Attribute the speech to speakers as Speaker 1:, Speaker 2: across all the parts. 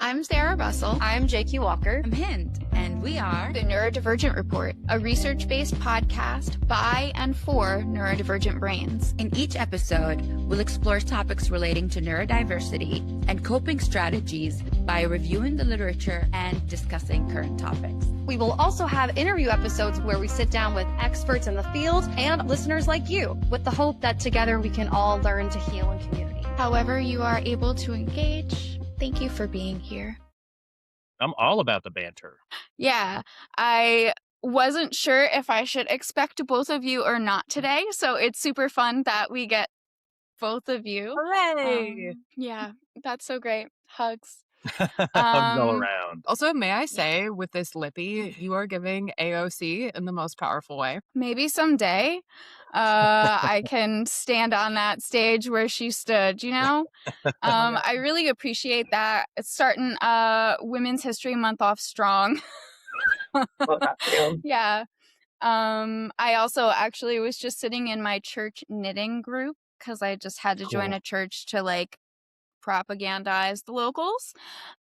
Speaker 1: I'm Sarah Russell.
Speaker 2: I'm JQ Walker.
Speaker 3: I'm Hind, and we are
Speaker 1: The Neurodivergent Report, a research-based podcast by and for neurodivergent brains.
Speaker 3: In each episode, we'll explore topics relating to neurodiversity and coping strategies by reviewing the literature and discussing current topics.
Speaker 2: We will also have interview episodes where we sit down with experts in the field and listeners like you, with the hope that together we can all learn to heal in community.
Speaker 1: However you are able to engage, thank you for being here.
Speaker 4: I'm all about the banter.
Speaker 1: Yeah, I wasn't sure if I should expect both of you or not today, so it's super fun that we get both of you.
Speaker 5: Hooray!
Speaker 1: Yeah, that's so great. Hugs.
Speaker 4: Hugs all around.
Speaker 5: Also, may I say, with this lippy, you are giving AOC in the most powerful way.
Speaker 1: Maybe someday I can stand on that stage where she stood, you know? I really appreciate that. It's starting Women's History Month off strong.
Speaker 6: Love that too.
Speaker 1: Yeah. I also actually was just sitting in my church knitting group because I just had to join a church to like propagandize the locals.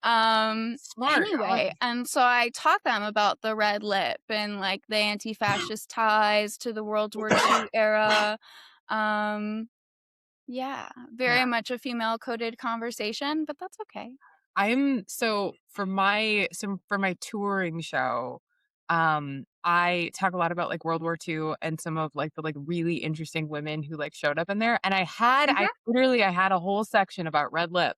Speaker 5: Smart.
Speaker 1: Anyway, and so I taught them about the red lip and like the anti-fascist ties to the World War II era. Yeah, very much a female coded conversation, but that's okay.
Speaker 5: For my touring show, I talk a lot about like World War II and some of like the like really interesting women who like showed up in there. And I had a whole section about red lip,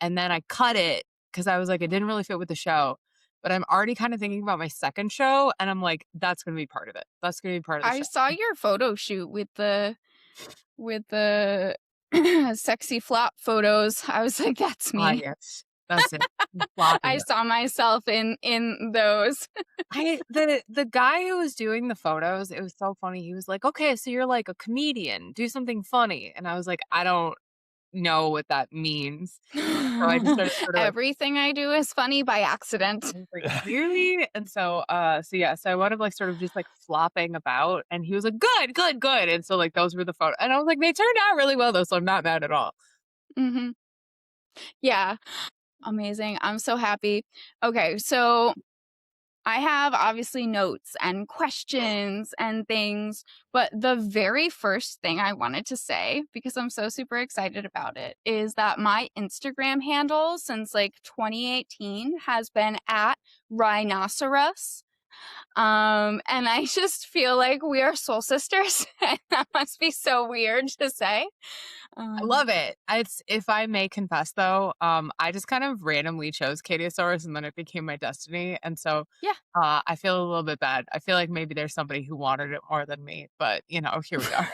Speaker 5: and then I cut it because I was like, it didn't really fit with the show. But I'm already kind of thinking about my second show, and I'm like, that's going to be part of it. That's going to be part of the show.
Speaker 1: I saw your photo shoot with the sexy flop photos. I was like, that's me.
Speaker 5: Yes. That's it.
Speaker 1: I saw myself in those.
Speaker 5: The guy who was doing the photos, it was so funny. He was like, okay, so you're like a comedian, do something funny. And I was like, I don't know what that means. So I just started sort of
Speaker 1: everything I do is funny by accident.
Speaker 5: like, really? And so I wound up like sort of just like flopping about, and he was like, good. And so like those were the photos. And I was like, they turned out really well though, so I'm not mad at all.
Speaker 1: Mm-hmm. Yeah. Amazing. I'm so happy. Okay, so I have obviously notes and questions and things, but the very first thing I wanted to say, because I'm so super excited about it, is that my Instagram handle since like 2018 has been at rhinoceros. And I just feel like we are soul sisters. And that must be so weird to say.
Speaker 5: I love it. If I may confess though, I just kind of randomly chose Cateosaurus and then it became my destiny. And so I feel a little bit bad. I feel like maybe there's somebody who wanted it more than me, but here we are.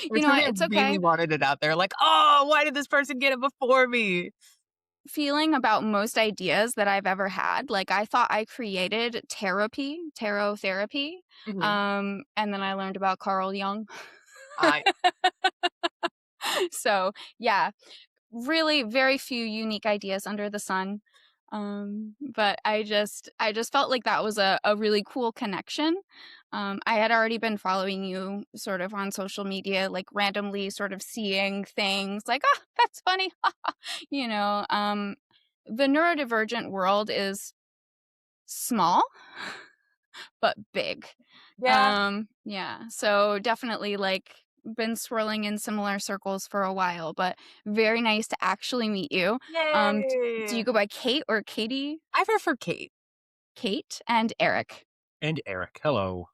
Speaker 1: It's okay.
Speaker 5: Really wanted it out there. Like, oh, why did this person get it before me?
Speaker 1: Feeling about most ideas that I've ever had. Like I thought I created tarot therapy.
Speaker 5: Mm-hmm.
Speaker 1: And then I learned about Carl Jung. So yeah, really very few unique ideas under the sun. But I just felt like that was a really cool connection. I had already been following you sort of on social media, like randomly sort of seeing things like, oh, that's funny. The neurodivergent world is small, but big.
Speaker 5: Yeah.
Speaker 1: So definitely like been swirling in similar circles for a while, but very nice to actually meet you.
Speaker 5: Yay.
Speaker 1: Do you go by Cate or Katie?
Speaker 5: I prefer Cate.
Speaker 1: Cate and Eric.
Speaker 4: And Eric. Hello.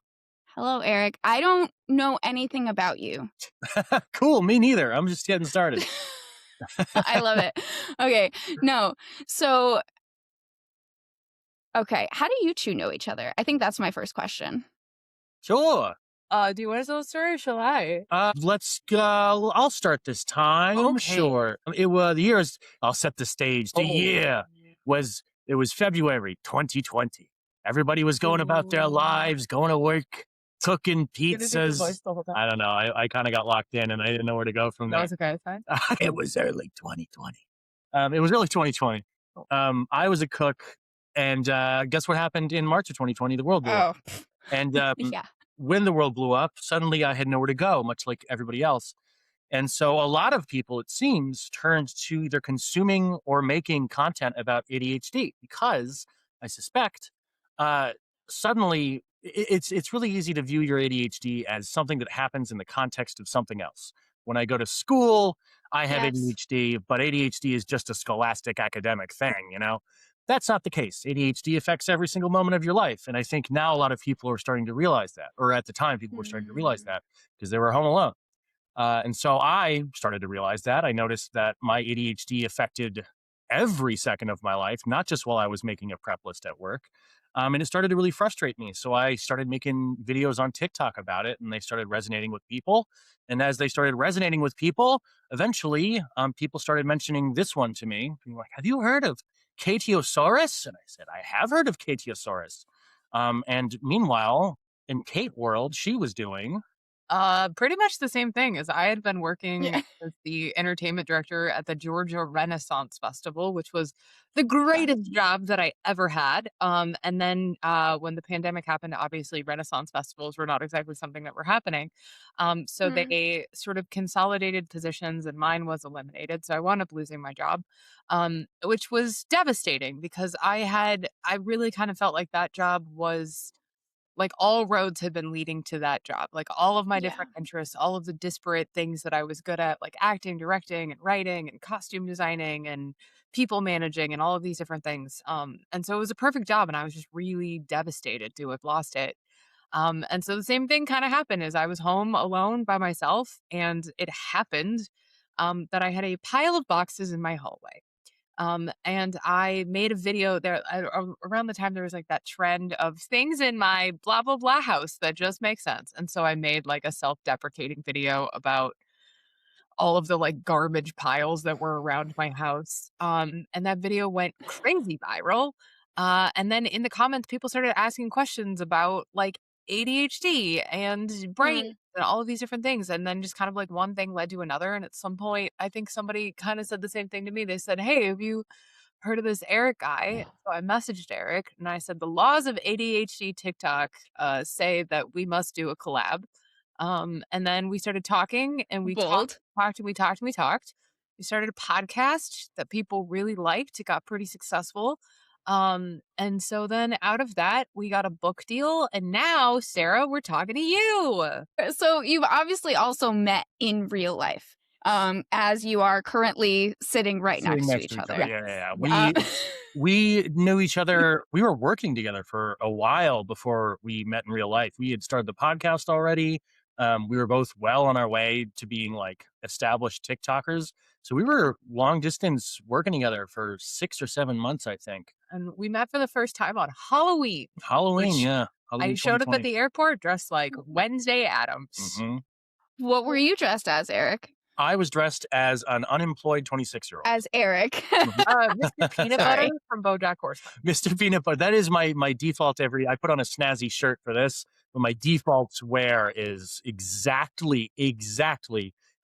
Speaker 1: Hello, Eric. I don't know anything about you.
Speaker 4: Cool. Me neither. I'm just getting started.
Speaker 1: I love it. Okay. No. So, okay. How do you two know each other? I think that's my first question.
Speaker 4: Sure.
Speaker 5: Do you want to tell the story or shall I?
Speaker 4: Let's go. I'll start this time.
Speaker 5: Okay.
Speaker 4: Sure. The year is, I'll set the stage. The year was February 2020. Everybody was going about their lives, going to work, cooking pizzas. I don't know. I kind of got locked in and I didn't know where to go from there.
Speaker 5: That was okay. Fine.
Speaker 4: It was early 2020. It was early 2020. I was a cook, and guess what happened in March of 2020? The world blew up. And when the world blew up, suddenly I had nowhere to go, much like everybody else. And so a lot of people, it seems, turned to either consuming or making content about ADHD because I suspect suddenly it's really easy to view your ADHD as something that happens in the context of something else. When I go to school, I have
Speaker 1: Yes.
Speaker 4: ADHD, but ADHD is just a scholastic academic thing, you know? That's not the case. ADHD affects every single moment of your life. And I think now a lot of people are starting to realize that, or at the time, people were starting to realize that because they were home alone. And so I started to realize that. I noticed that my ADHD affected every second of my life, not just while I was making a prep list at work. And it started to really frustrate me. So I started making videos on TikTok about it, and they started resonating with people. And as they started resonating with people, eventually people started mentioning this one to me. Being like, have you heard of Cateosaurus? And I said, I have heard of Cateosaurus. And meanwhile, in Cate world, she was doing
Speaker 5: Pretty much the same thing as I had been working
Speaker 1: Yeah.
Speaker 5: as the entertainment director at the Georgia Renaissance Festival, which was the greatest job that I ever had. And then when the pandemic happened, obviously Renaissance festivals were not exactly something that were happening. So they sort of consolidated positions and mine was eliminated. So I wound up losing my job, which was devastating because I really kind of felt like that job was like all roads had been leading to that job. Like all of my
Speaker 1: Yeah.
Speaker 5: different interests, all of the disparate things that I was good at, like acting, directing, and writing, and costume designing, and people managing, and all of these different things. And so it was a perfect job, and I was just really devastated to have lost it. And so the same thing kind of happened as I was home alone by myself, and it happened that I had a pile of boxes in my hallway. And I made a video there around the time there was like that trend of things in my blah, blah, blah house that just make sense. And so I made like a self-deprecating video about all of the like garbage piles that were around my house. And that video went crazy viral. And then in the comments, people started asking questions about like ADHD and brain and all of these different things. And then just kind of like one thing led to another. And at some point, I think somebody kind of said the same thing to me. They said, hey, have you heard of this Eric guy? So I messaged Eric and I said, the laws of ADHD TikTok say that we must do a collab. And then we started talking and we
Speaker 1: Bold.
Speaker 5: talked and we talked and we talked. We started a podcast that people really liked. It got pretty successful. And so then out of that, we got a book deal. And now, Sarah, we're talking to you.
Speaker 1: So you've obviously also met in real life, as you are currently sitting right
Speaker 4: sitting
Speaker 1: next to each other.
Speaker 4: Yeah. We knew each other. We were working together for a while before we met in real life. We had started the podcast already. We were both well on our way to being like established TikTokers. So we were long distance working together for 6 or 7 months, I think.
Speaker 5: And we met for the first time on Halloween.
Speaker 4: Halloween,
Speaker 5: Which
Speaker 4: yeah. Halloween
Speaker 5: I showed up at
Speaker 4: 2020.
Speaker 5: the airport dressed like Wednesday Addams.
Speaker 4: Mhm.
Speaker 1: What were you dressed as, Eric?
Speaker 4: I was dressed as an unemployed 26-year-old.
Speaker 1: As Eric.
Speaker 5: Mr. Peanut
Speaker 1: Sorry.
Speaker 5: Butter from BoJack Horseman.
Speaker 4: Mr. Peanut Butter. That is my default I put on a snazzy shirt for this, but my default wear is exactly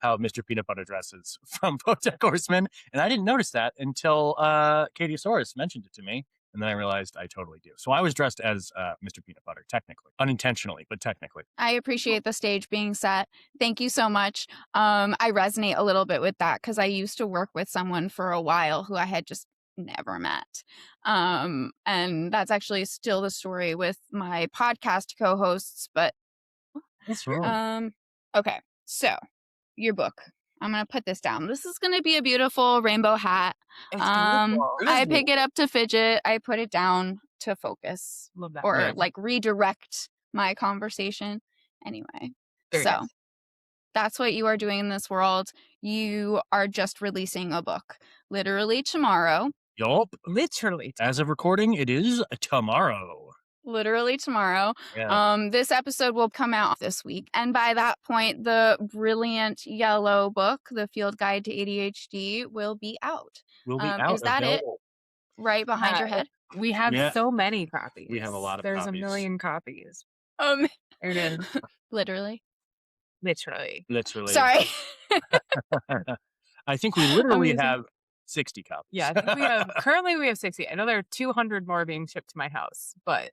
Speaker 4: how Mr. Peanut Butter dresses from BoJack Horseman. And I didn't notice that until Cateosaurus mentioned it to me. And then I realized I totally do. So I was dressed as Mr. Peanut Butter, technically. Unintentionally, but technically.
Speaker 1: I appreciate the stage being set. Thank you so much. I resonate a little bit with that because I used to work with someone for a while who I had just never met. And that's actually still the story with my podcast co-hosts. But
Speaker 4: That's right.
Speaker 1: okay, so your book. I'm going to put this down. This is going to be a beautiful rainbow hat.
Speaker 5: It's beautiful.
Speaker 1: I pick it up to fidget. I put it down to focus
Speaker 5: Love that.
Speaker 1: or
Speaker 4: Right.
Speaker 1: like redirect my conversation. Anyway,
Speaker 5: Very
Speaker 1: so
Speaker 5: nice.
Speaker 1: that's what you are doing in this world. You are just releasing a book literally tomorrow.
Speaker 4: Yup.
Speaker 5: Literally.
Speaker 4: As of recording, it is tomorrow.
Speaker 1: Literally tomorrow.
Speaker 4: Yeah.
Speaker 1: This episode will come out this week. And by that point, the brilliant yellow book, The Field Guide to ADHD, will be out.
Speaker 4: We'll be out.
Speaker 1: Is that it?
Speaker 4: available.
Speaker 1: Right behind your head.
Speaker 5: We have
Speaker 4: Yeah.
Speaker 5: so many copies.
Speaker 4: We have a lot of
Speaker 5: There's
Speaker 4: copies.
Speaker 5: a million copies.
Speaker 1: There
Speaker 5: it is.
Speaker 1: Literally.
Speaker 5: Literally.
Speaker 4: Literally.
Speaker 1: Sorry.
Speaker 4: I think we literally
Speaker 1: Amazing.
Speaker 4: have 60 copies.
Speaker 5: Yeah, I think currently we have 60. I know there are 200 more being shipped to my house, but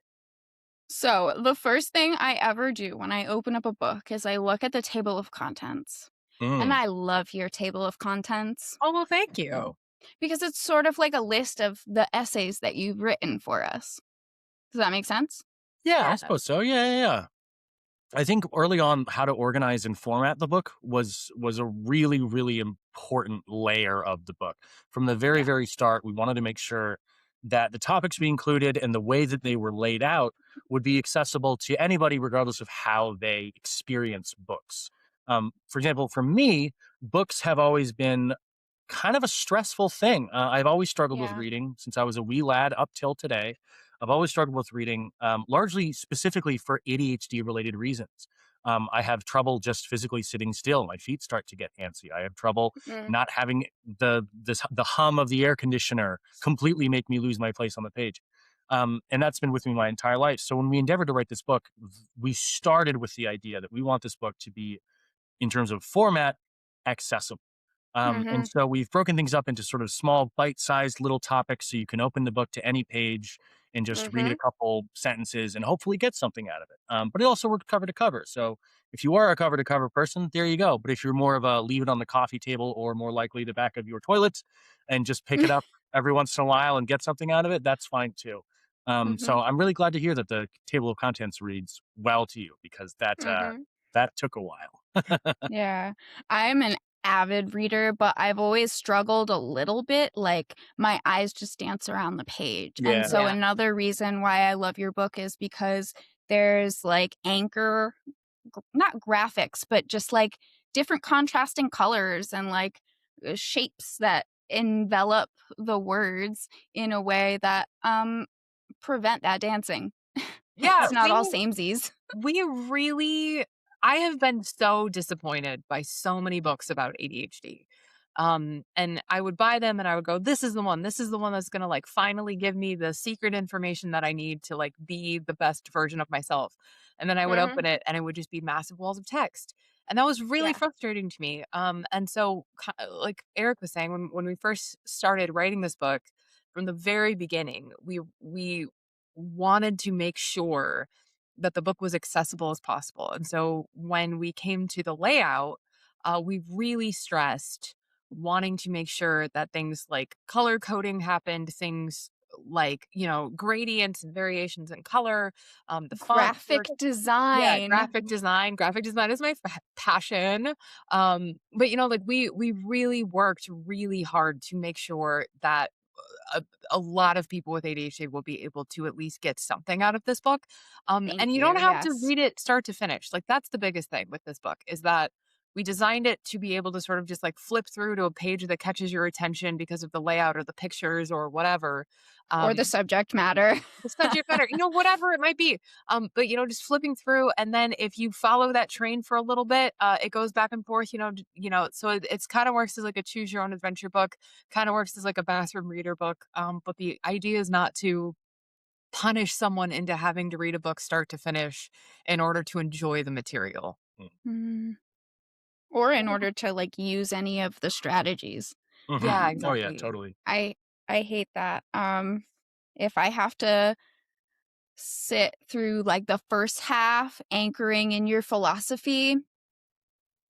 Speaker 1: So the first thing I ever do when I open up a book is I look at the table of contents. And
Speaker 4: Mm.
Speaker 1: I love your table of contents
Speaker 5: Oh, well, thank you.
Speaker 1: because it's sort of like a list of the essays that you've written for us. Does that make sense?
Speaker 4: Yeah, I
Speaker 5: Yeah.
Speaker 4: suppose so. Yeah. I think early on, how to organize and format the book was a really, really important layer of the book. From the very,
Speaker 1: Yeah.
Speaker 4: very start, we wanted to make sure that the topics we included and the way that they were laid out would be accessible to anybody, regardless of how they experience books. For example, for me, books have always been kind of a stressful thing. I've always struggled with
Speaker 1: Yeah.
Speaker 4: reading since I was a wee lad up till today. I've always struggled with reading, largely specifically for ADHD related reasons. I have trouble just physically sitting still. My feet start to get antsy. I have trouble
Speaker 1: Mm.
Speaker 4: not having the hum of the air conditioner completely make me lose my place on the page. And that's been with me my entire life. So when we endeavored to write this book, we started with the idea that we want this book to be, in terms of format, accessible. And
Speaker 1: Mhm.
Speaker 4: so we've broken things up into sort of small, bite-sized little topics so you can open the book to any page and just read a
Speaker 1: Mhm.
Speaker 4: couple sentences and hopefully get something out of it. But it also worked cover to cover. So if you are a cover to cover person, there you go. But if you're more of a leave it on the coffee table or more likely the back of your toilet and just pick it up every once in a while and get something out of it, that's fine too. So
Speaker 1: Mhm.
Speaker 4: I'm really glad to hear that the table of contents reads well to you because
Speaker 1: Mhm.
Speaker 4: that took a while.
Speaker 1: Yeah. I'm an avid reader, but I've always struggled a little bit. Like my eyes just dance around the page. And
Speaker 4: Yeah.
Speaker 1: so
Speaker 5: Yeah.
Speaker 1: another reason why I love your book is because there's like not graphics, but just like different contrasting colors and like shapes that envelop the words in a way that prevent that dancing.
Speaker 5: Yeah,
Speaker 1: It's not all samesies.
Speaker 5: we really I have been so disappointed by so many books about ADHD. And I would buy them and I would go, this is the one. This is the one that's gonna like finally give me the secret information that I need to like be the best version of myself. And then I would
Speaker 1: Mhm.
Speaker 5: open it and it would just be massive walls of text. And that was really
Speaker 1: Yeah.
Speaker 5: frustrating to me. And so like Eric was saying, when we first started writing this book, from the very beginning, we wanted to make sure that the book was accessible as possible. And so when we came to the layout, we really stressed wanting to make sure that things like color coding happened, things like, gradients and variations in color, the font.
Speaker 1: Graphic
Speaker 5: Yeah,
Speaker 1: design.
Speaker 5: graphic design. Graphic design is my passion. But like we really worked really hard to make sure that a, a lot of people with ADHD will be able to at least get something out of this book. And
Speaker 1: Thank
Speaker 5: you
Speaker 1: you.
Speaker 5: don't have to
Speaker 1: Yes.
Speaker 5: read it start to finish. Like that's the biggest thing with this book is that we designed it to be able to sort of just like flip through to a page that catches your attention because of the layout or the pictures or whatever.
Speaker 1: Or the subject matter.
Speaker 5: The subject matter, whatever it might be. But just flipping through, and then if you follow that train for a little bit, it goes back and forth. So it's kind of works as like a choose your own adventure book. Kind of works as like a bathroom reader book. But the idea is not to punish someone into having to read a book start to finish in order to enjoy the material.
Speaker 1: Mm. Or in order to like use any of the strategies.
Speaker 5: Yeah,
Speaker 1: Um,
Speaker 4: Oh yeah,
Speaker 5: exactly.
Speaker 4: totally.
Speaker 1: I hate that. If I have to sit through like the first half anchoring in your philosophy,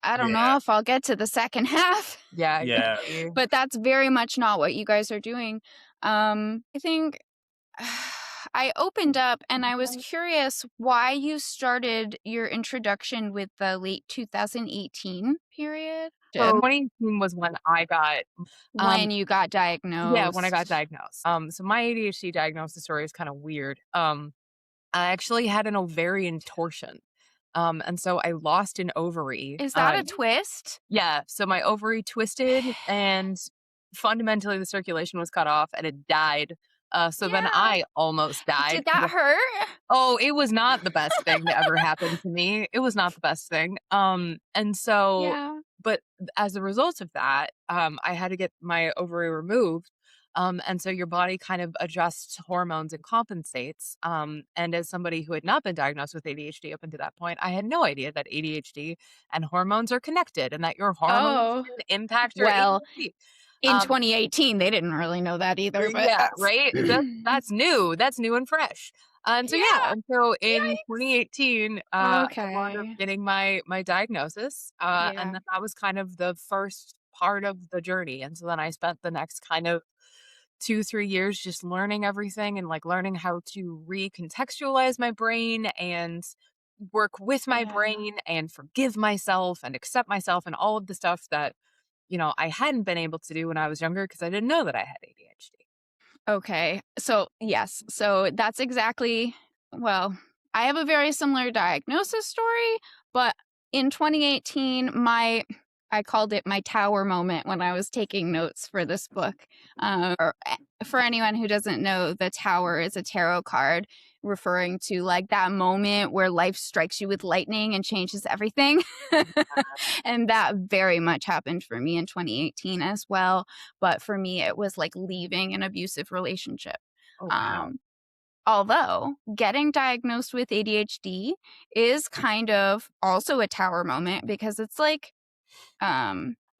Speaker 1: I don't
Speaker 4: Yeah.
Speaker 1: know if I'll get to the second half.
Speaker 5: Yeah,
Speaker 4: Yeah.
Speaker 5: exactly.
Speaker 1: But that's very much not what you guys are doing. I think I opened up and I was curious why you started your introduction with the late 2018 period.
Speaker 5: So 2018 was when I got
Speaker 1: When you got
Speaker 5: yeah, when I got
Speaker 1: diagnosed.
Speaker 5: diagnosed. So my ADHD diagnosis story is kind of weird. I actually had an ovarian torsion. And so I lost an ovary.
Speaker 1: Is that a twist?
Speaker 5: Yeah. So my ovary twisted and fundamentally the circulation was cut off and it died. So then
Speaker 1: Yeah.
Speaker 5: I almost died.
Speaker 1: Did that hurt?
Speaker 5: Oh, it was not the best thing that ever happened to me. It was not the best thing. And so,
Speaker 1: Yeah.
Speaker 5: but as a result of that, I had to get my ovary removed. And so your body kind of adjusts hormones and compensates. And as somebody who had not been diagnosed with ADHD up until that point, I had no idea that ADHD and hormones are connected and that your hormones can impact your
Speaker 1: Well,
Speaker 5: ADHD.
Speaker 1: in 2018, they didn't really know that either. But
Speaker 5: Yeah, right. That's new. That's new and fresh. And so,
Speaker 1: Yeah.
Speaker 5: and so in
Speaker 1: Yikes.
Speaker 5: 2018, I wound up
Speaker 2: Okay.
Speaker 5: getting my diagnosis. And
Speaker 1: Yeah.
Speaker 5: then that was kind of the first part of the journey. And so then I spent the next kind of 2, 3 years just learning everything and like learning how to recontextualize my brain and work with my
Speaker 1: Yeah.
Speaker 5: brain and forgive myself and accept myself and all of the stuff that, I hadn't been able to do when I was younger because I didn't know that I had ADHD.
Speaker 1: Okay. So, yes. So that's exactly, well, I have a very similar diagnosis story, but in 2018, I called it my tower moment when I was taking notes for this book. For anyone who doesn't know, the tower is a tarot card referring to like that moment where life strikes you with lightning and changes everything. And that very much happened for me in 2018 as well. But for me, it was like leaving an abusive relationship.
Speaker 5: Oh, wow.
Speaker 1: Um, Although getting diagnosed with ADHD is kind of also a tower moment because it's like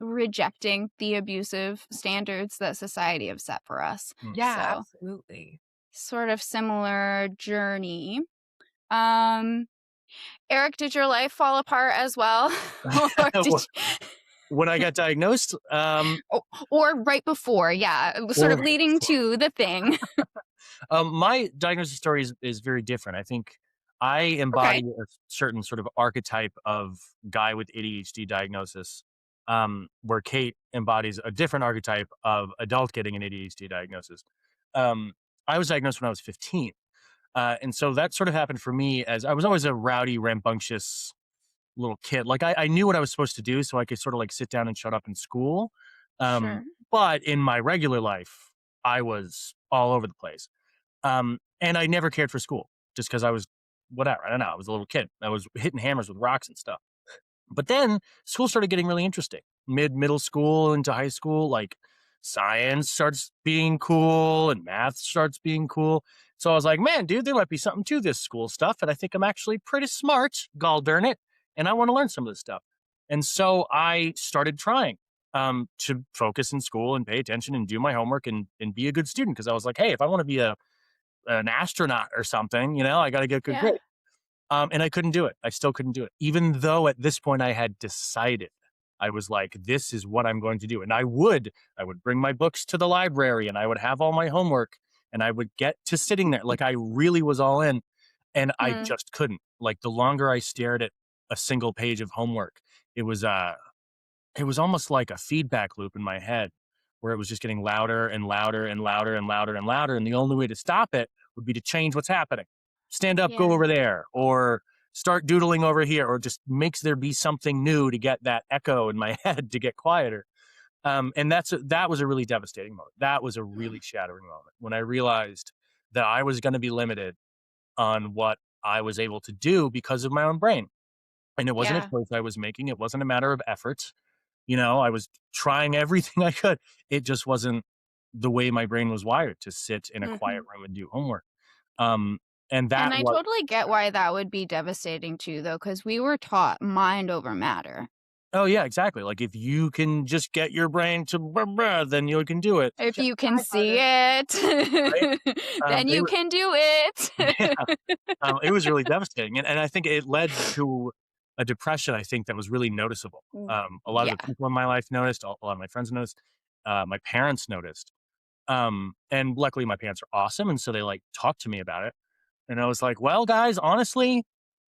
Speaker 1: rejecting the abusive standards that society have set for us.
Speaker 5: Yeah,
Speaker 1: So
Speaker 5: absolutely.
Speaker 1: sort of similar journey. Um, Eric, did your life fall apart as well? Or did you,
Speaker 4: When I got diagnosed,
Speaker 1: or right before, yeah, sort
Speaker 4: or
Speaker 1: of leading to the thing.
Speaker 4: my diagnosis story is very different. I think I embody
Speaker 1: Okay.
Speaker 4: a certain sort of archetype of guy with ADHD diagnosis, where Cate embodies a different archetype of adult getting an ADHD diagnosis. Um, I was diagnosed when I was 15. And so that sort of happened for me as I was always a rowdy, rambunctious little kid. Like I knew what I was supposed to do, so I could sort of like sit down and shut up in school.
Speaker 1: Sure.
Speaker 4: But in my regular life, I was all over the place. And I never cared for school just because I was whatever. I don't know. I was a little kid. I was hitting hammers with rocks and stuff. But then school started getting really interesting. Middle school into high school, like science starts being cool and math starts being cool. So I was like, man, dude, there might be something to this school stuff. And I think I'm actually pretty smart, gall darn it. And I want to learn some of this stuff. And so I started trying to focus in school and pay attention and do my homework and be a good student. Cause I was like, hey, if I want to be an astronaut or something, I got to get good
Speaker 1: Yeah.
Speaker 4: grades. And I couldn't do it. I still couldn't do it. Even though at this point I had decided, I was like, this is what I'm going to do. And I would bring my books to the library and I would have all my homework and I would get to sitting there. Like I really was all in and I
Speaker 1: Mm,
Speaker 4: just couldn't. Like the longer I stared at a single page of homework, it was almost like a feedback loop in my head where it was just getting louder and louder and louder and louder and louder. And the only way to stop it would be to change what's happening. Stand up, go
Speaker 1: yeah.
Speaker 4: over there, or start doodling over here, or just makes there be something new to get that echo in my head to get quieter. And that was a really devastating moment. That was a really shattering moment when I realized that I was going to be limited on what I was able to do because of my own brain. And it wasn't a
Speaker 1: Yeah.
Speaker 4: choice I was making. It wasn't a matter of effort. I was trying everything I could. It just wasn't the way my brain was wired to sit in a quiet
Speaker 1: Mhm.
Speaker 4: room and do homework. Um, and
Speaker 1: And
Speaker 4: that
Speaker 1: I
Speaker 4: was,
Speaker 1: totally get why that would be devastating too, though, because we were taught mind over matter.
Speaker 4: oh yeah, exactly. Like if you can just get your brain to, blah, blah, then you can do it.
Speaker 1: If you can
Speaker 5: Try
Speaker 1: see
Speaker 5: harder.
Speaker 4: Right?
Speaker 1: it, then
Speaker 4: It
Speaker 1: you
Speaker 4: was,
Speaker 1: can do it.
Speaker 4: yeah, it was really devastating. And I think it led to a depression, I think, that was really noticeable. A lot of the
Speaker 1: Yeah.
Speaker 4: people in my life noticed, a lot of my friends noticed, my parents noticed. And luckily my parents are awesome. And so they like talked to me about it. And I was like, well, guys, honestly,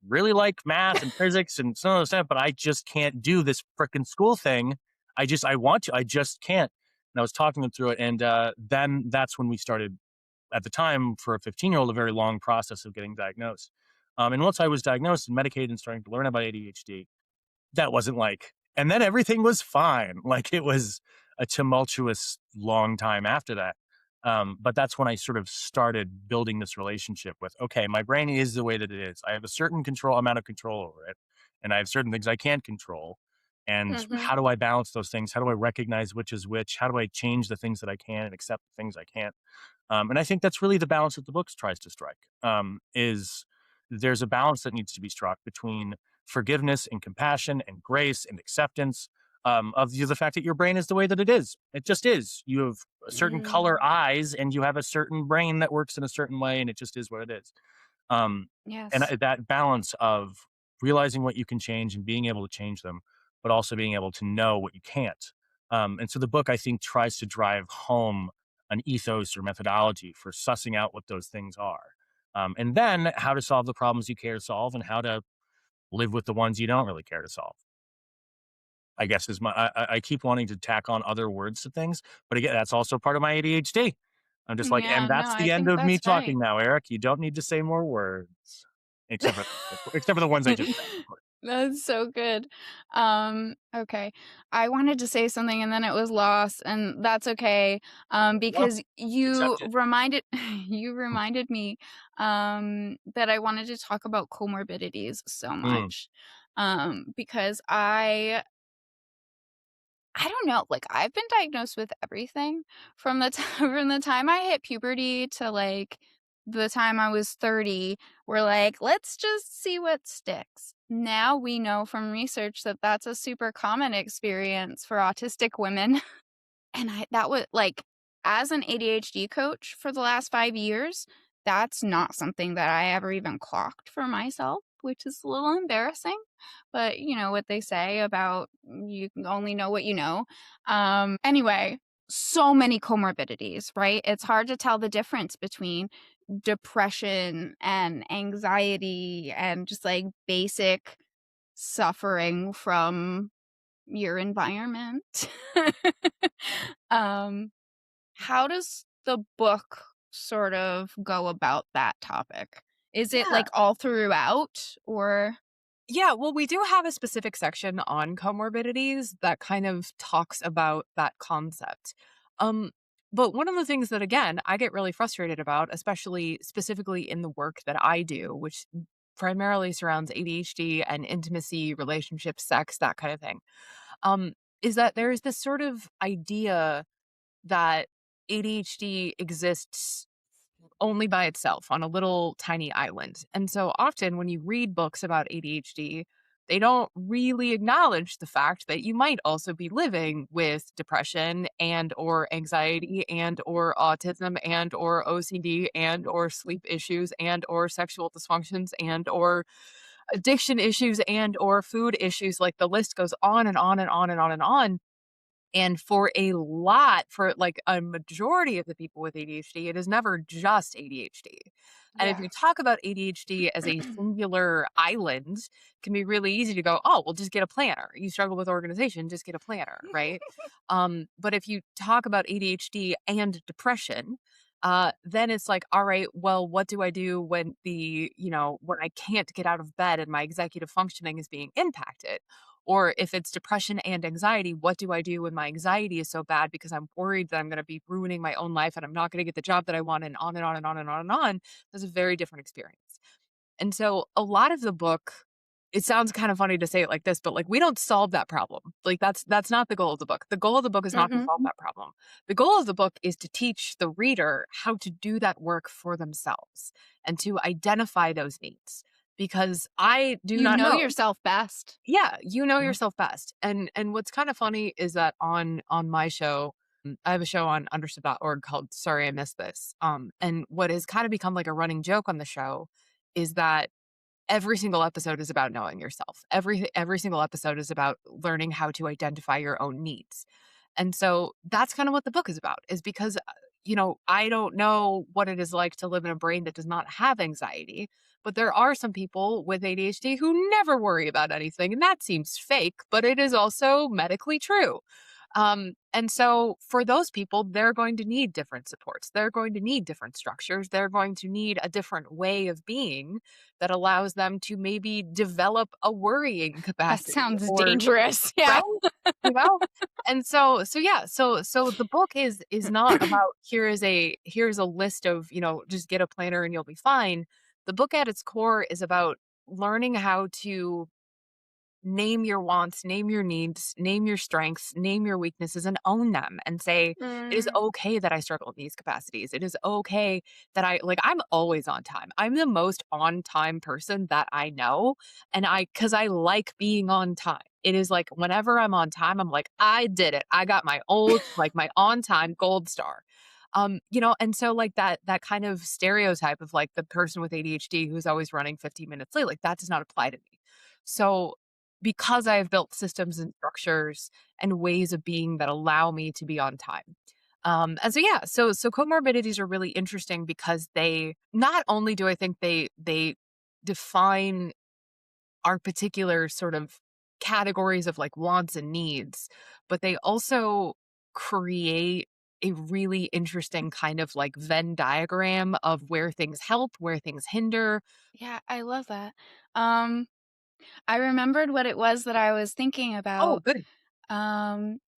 Speaker 4: really like math and physics and some of those stuff, but I just can't do this frickin' school thing. I want to, I just can't. And I was talking them through it. And then that's when we started, at the time, for a 15-year-old, a very long process of getting diagnosed. And once I was diagnosed and medicated and starting to learn about ADHD, that wasn't like, and then everything was fine. Like it was a tumultuous long time after that. But that's when I sort of started building this relationship with, okay, my brain is the way that it is. I have a certain amount of control over it, and I have certain things I can't control. And
Speaker 1: Hmm.
Speaker 4: how do I balance those things? How do I recognize which is which? How do I change the things that I can and accept the things I can't? And I think that's really the balance that the book tries to strike. Is there's a balance that needs to be struck between forgiveness and compassion and grace and acceptance, of the fact that your brain is the way that it is. It just is. You have a certain color eyes, and you have a certain brain that works in a certain way, and it just is what it is. And
Speaker 1: Yes.
Speaker 4: that balance of realizing what you can change and being able to change them, but also being able to know what you can't. And so the book, I think, tries to drive home an ethos or methodology for sussing out what those things are. And then how to solve the problems you care to solve and how to live with the ones you don't really care to solve. I guess is I keep wanting to tack on other words to things, but again, that's also part of my ADHD. I'm just like,
Speaker 1: Yeah,
Speaker 4: and
Speaker 1: no,
Speaker 4: that's
Speaker 1: I
Speaker 4: the end
Speaker 1: think
Speaker 4: of me
Speaker 1: that's right.
Speaker 4: talking now, Eric. You don't need to say more words, except for the ones I just said. Of course.
Speaker 1: That's so good. Okay. I wanted to say something and then it was lost, and that's okay.
Speaker 4: Well,
Speaker 1: Because you
Speaker 4: accept it.
Speaker 1: reminded you reminded me that I wanted to talk about comorbidities so
Speaker 4: Mm,
Speaker 1: much. Because I don't know, like, I've been diagnosed with everything from the from the time I hit puberty to, like, the time I was 30. We're like, "Let's just see what sticks." Now we know from research that that's a super common experience for autistic women. And that was like, as an ADHD coach for the last 5 years, that's not something that I ever even clocked for myself, which is a little embarrassing. But you know what they say about you can only know what you know. Anyway, so many comorbidities, right? It's hard to tell the difference between depression and anxiety and just like basic suffering from your environment. um, how does the book sort of go about that topic? Is it
Speaker 5: Yeah.
Speaker 1: like all throughout or
Speaker 5: Yeah, well, we do have a specific section on comorbidities that kind of talks about that concept. Um, but one of the things that, again, I get really frustrated about, especially specifically in the work that I do, which primarily surrounds ADHD and intimacy, relationships, sex, that kind of thing, is that there's this sort of idea that ADHD exists only by itself on a little tiny island. And so often when you read books about ADHD, they don't really acknowledge the fact that you might also be living with depression and or anxiety and or autism and or OCD and or sleep issues and or sexual dysfunctions and or addiction issues and or food issues. Like the list goes on and on and on and on and on. And for like a majority of the people with ADHD, it is never just ADHD. And if
Speaker 1: yeah.
Speaker 5: you talk about ADHD as a singular island, it can be really easy to go, oh, well, just get a planner. You struggle with organization, just get a planner, right? But if you talk about ADHD and depression, then it's like, all right, well, what do I do when I can't get out of bed and my executive functioning is being impacted? Or if it's depression and anxiety, what do I do when my anxiety is so bad because I'm worried that I'm going to be ruining my own life and I'm not going to get the job that I want, and on and on and on and on and on. That's a very different experience. And so a lot of the book, it sounds kind of funny to say it like this, but like we don't solve that problem. Like that's not the goal of the book. The goal of the book is not to
Speaker 1: Mhm.
Speaker 5: solve that problem. The goal of the book is to teach the reader how to do that work for themselves and to identify those needs. Because I do
Speaker 1: You
Speaker 5: not
Speaker 1: know
Speaker 5: know.
Speaker 1: yourself best.
Speaker 5: Yeah, you know
Speaker 4: Mhm.
Speaker 5: yourself best. And what's kind of funny is that on my show, I have a show on understood.org called Sorry I Missed This. And what has kind of become like a running joke on the show is that every single episode is about knowing yourself. Every single episode is about learning how to identify your own needs. And so that's kind of what the book is about, is because I don't know what it is like to live in a brain that does not have anxiety, but there are some people with ADHD who never worry about anything, and that seems fake, but it is also medically true. And so for those people, they're going to need different supports. They're going to need different structures. They're going to need a different way of being that allows them to maybe develop a worrying
Speaker 1: That
Speaker 5: capacity
Speaker 1: sounds
Speaker 5: or
Speaker 1: dangerous.
Speaker 5: right?
Speaker 1: Yeah.
Speaker 5: You know? And so yeah, so the book is not about here's a list of, just get a planner and you'll be fine. The book at its core is about learning how to name your wants, name your needs, name your strengths, name your weaknesses, and own them and say, it is
Speaker 1: Mm.
Speaker 5: okay that I struggle in these capacities. It is okay that I'm always on time. I'm the most on time person that I know. And because I like being on time. it is like whenever I'm on time, I'm like, I did it. I got my my on time gold star. And so like that kind of stereotype of like the person with ADHD who's always running 15 minutes late, like that does not apply to me. So because I have built systems and structures and ways of being that allow me to be on time. And so yeah, so comorbidities are really interesting because they not only do I think they define our particular sort of categories of like wants and needs, but they also create a really interesting kind of like Venn diagram of where things help, where things hinder.
Speaker 1: Yeah, I love that. I remembered what it was that I was thinking
Speaker 5: Oh,
Speaker 1: about.
Speaker 5: good.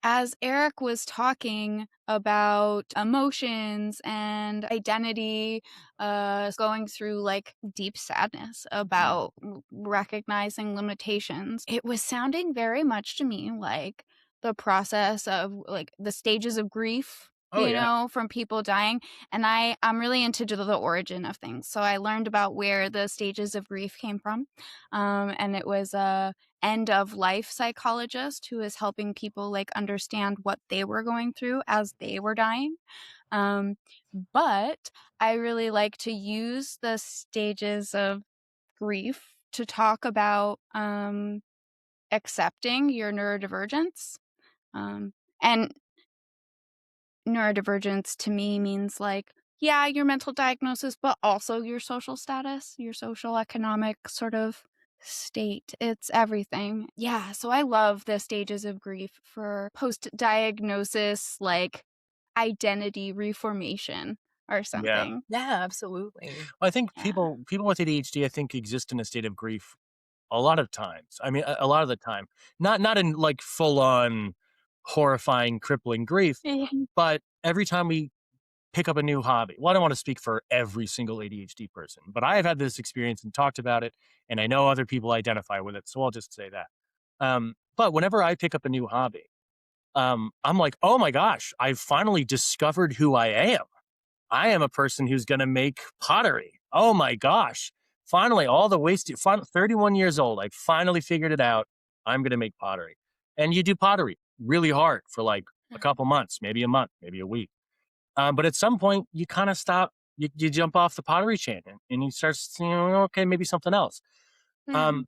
Speaker 1: As Eric was talking about emotions and identity, going through like deep sadness about recognizing limitations, it was sounding very much to me like the process of like the stages of grief.
Speaker 4: Oh, yeah.
Speaker 1: From people dying. And I'm really into the origin of things. So I learned about where the stages of grief came from. And it was end of life psychologist who is helping people like understand what they were going through as they were dying. But I really like to use the stages of grief to talk about accepting your neurodivergence. And neurodivergence to me means like, yeah, your mental diagnosis, but also your social status, your social economic sort of state. It's everything. Yeah. So I love the stages of grief for post diagnosis, like identity reformation or
Speaker 4: Yeah.
Speaker 1: something.
Speaker 5: Yeah, absolutely.
Speaker 4: I think
Speaker 1: Yeah.
Speaker 4: people with ADHD, I think, exist in a state of grief a lot of times. I mean, a lot of the time, not in like full on horrifying, crippling grief, but every time we pick up a new hobby. Well, I don't want to speak for every single ADHD person, but I have had this experience and talked about it, and I know other people identify with it, so I'll just say that. But whenever I pick up a new hobby, I'm like, oh my gosh, I've finally discovered who I am. I am a person who's going to make pottery. Oh my gosh. Finally, all the wasted, 31 years old, I finally figured it out. I'm going to make pottery. And you do pottery really hard for like a couple months, maybe a month, maybe a week. But at some point, you kind of stop, you jump off the pottery chain and you start saying, okay, maybe something else.
Speaker 1: Mhm.
Speaker 4: Um,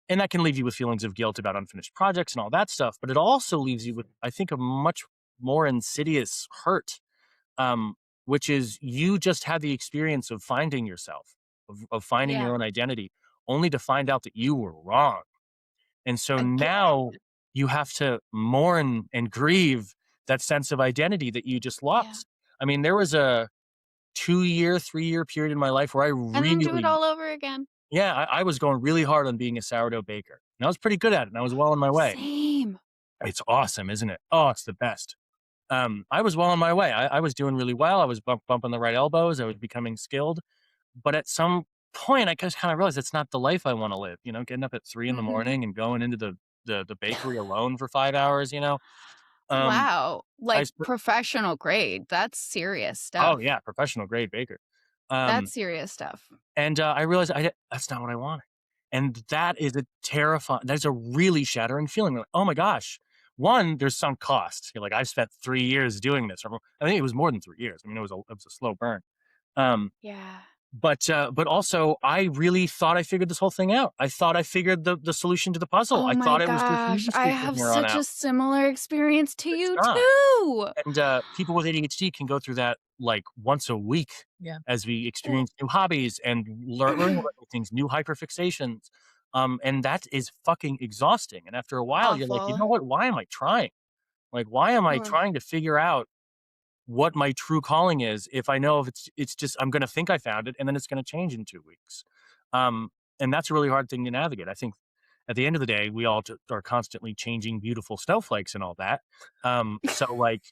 Speaker 4: and that can leave you with feelings of guilt about unfinished projects and all that stuff. But it also leaves you with, I think, a much more insidious hurt, um, which is you just had the experience of finding yourself, of finding
Speaker 1: Yeah.
Speaker 4: your own identity, only to find out that you were wrong. And so
Speaker 5: Again.
Speaker 4: now you have to mourn and grieve that sense of identity that you just
Speaker 1: Yeah.
Speaker 4: lost. I mean, there was a 2-year, 3-year period in my life where I
Speaker 1: And then do it
Speaker 4: really,
Speaker 1: all over again.
Speaker 4: yeah, I was going really hard on being a sourdough baker. And I was pretty good at it, and I was well on my way.
Speaker 1: Same.
Speaker 4: It's awesome, isn't it? Oh, it's the best. I was well on my way. I was doing really well. I was bumping the right elbows. I was becoming skilled. But at some point, I just kind of realized it's not the life I want to live. Getting up at 3 in the
Speaker 1: Mhm.
Speaker 4: morning and going into the bakery alone for 5 hours.
Speaker 1: Wow.
Speaker 4: I
Speaker 1: Like
Speaker 4: sp-
Speaker 1: professional grade. That's serious
Speaker 4: oh
Speaker 1: stuff.
Speaker 4: yeah, professional grade baker.
Speaker 1: That's
Speaker 4: Um,
Speaker 1: serious stuff.
Speaker 4: and I realized that's not what I wanted. And that is a terrifying. That's a really shattering feeling. Like, oh my gosh. One, there's some cost. You're like, I've spent 3 years doing this. I think it was more than 3 years. I mean, it was a slow burn. Um,
Speaker 1: Yeah.
Speaker 4: but also, I really thought I figured this whole thing out. I thought I figured the solution to the puzzle.
Speaker 1: Oh
Speaker 4: I
Speaker 1: my
Speaker 4: thought it was just
Speaker 1: gosh.
Speaker 4: easy
Speaker 1: I
Speaker 4: from
Speaker 1: have
Speaker 4: here on
Speaker 1: such
Speaker 4: out.
Speaker 1: a similar experience to
Speaker 4: It's
Speaker 1: you
Speaker 4: not.
Speaker 1: too.
Speaker 4: And people with ADHD can go through that like once a week
Speaker 5: Yeah.
Speaker 4: as we experience new hobbies and learning about new things, new hyperfixations. And that is fucking exhausting. And after a while, you're like, you
Speaker 1: Awful.
Speaker 4: know what? Why am I trying? Like, why am I
Speaker 1: Ugh.
Speaker 4: trying to figure out what my true calling is if I know if it's just I'm going to think I found it and then it's going to change in 2 weeks. And that's a really hard thing to navigate. I think at the end of the day, we all are constantly changing beautiful snowflakes and all that. So like,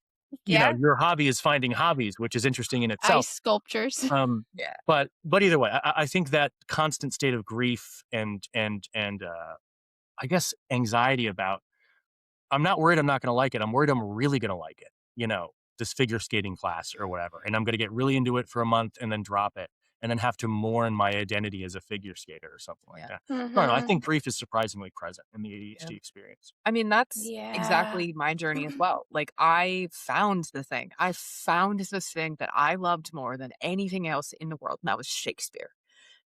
Speaker 1: Yeah.
Speaker 4: your hobby is finding hobbies, which is interesting in itself.
Speaker 1: Ice sculptures.
Speaker 5: Yeah.
Speaker 4: But either way, I think that constant state of grief and I guess anxiety about I'm not worried I'm not going to like it. I'm worried I'm really going to like it. This figure skating class or whatever, and I'm going to get really into it for a month and then drop it. and then have to mourn my identity as a figure skater or something like that. I don't know. I
Speaker 2: Mhm.
Speaker 4: think grief is surprisingly present in the ADHD experience.
Speaker 5: I mean, that's
Speaker 1: Yeah.
Speaker 5: exactly my journey as well. Like, I found this thing that I loved more than anything else in the world, and that was Shakespeare.